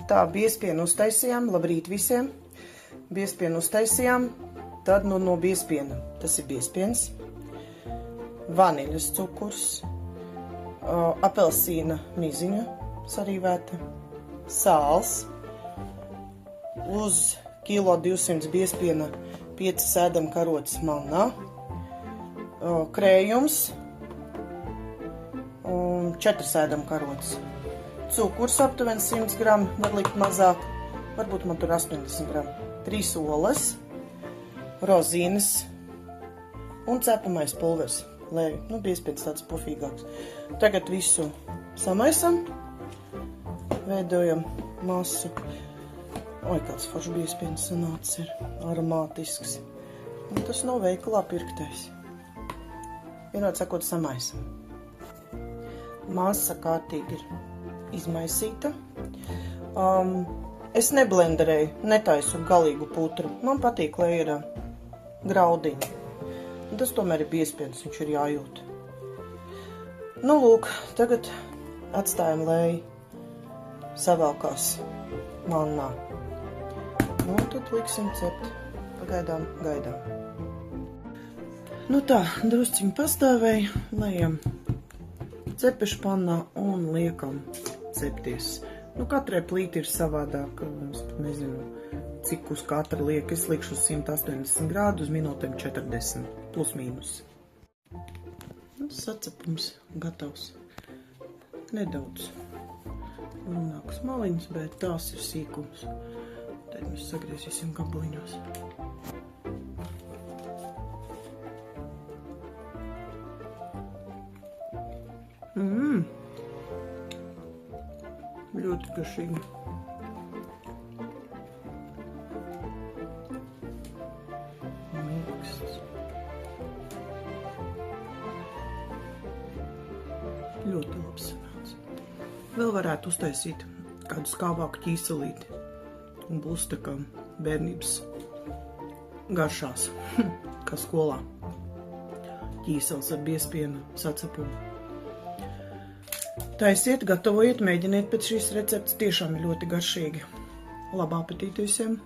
Tā, biezpienu uztaisījām, labrīt visiem. Biezpienu uztaisījām, tad no biezpiena, tas ir biezpiens, vaniļas cukurs, apelsīna miziņa sarīvēta, sāls, uz kilo 200 biezpiena 5 sēdam karotes malnā, krējums un 4 sēdam karotes. Cukurs aptuveni 100 gramu, var likt mazāk, varbūt man tur 80 gramu. 3 olas, rozīnes un cepamais pulvers, lai, biezpiens tāds pufīgāks. Tagad visu samaisam, veidojam masu. Oi, kāds foršs biezpiens sanācis ir, aromātisks. Un tas nav veikalā pirktais. Vienot sakot, samaisam. Masa kārtīgi ir izmaisīta. Es neblenderēju, netaisu galīgu putru. Man patīk, lai ir graudiņi. Un tas tomēr ir biezpiens, viņš ir jājūt. Nu, lūk, tagad atstājam, lai savelkās mannā. Nu, tad liksim cept. Pagaidām, gaidām. Nu tā, drusciņi pastāvēja, lejam cepešu pannā un liekam cepties. Nu, katrai plīti ir savādāk, es nezinu, cik uz katra liek. Es likšu uz 180 grādu, uz minūtēm 40, plus mīnus. Nu, sacepums gatavs. Nedaudz runāks maliņas, bet tās ir sīkums. Tad mēs sagriezīsim gabaliņos. Ļoti garšīgi. Mīksts. Ļoti labs sanāca. Vēl varētu uztaisīt kādu skābāku ķīselīti. Un būs tā kā bērnības garšās, kā skolā. Ķīsels ar biezpienu sacepumu. Taisiet, gatavojiet, mēģiniet pēc šīs receptes, tiešām ir ļoti garšīgi. Labu apetīti visiem!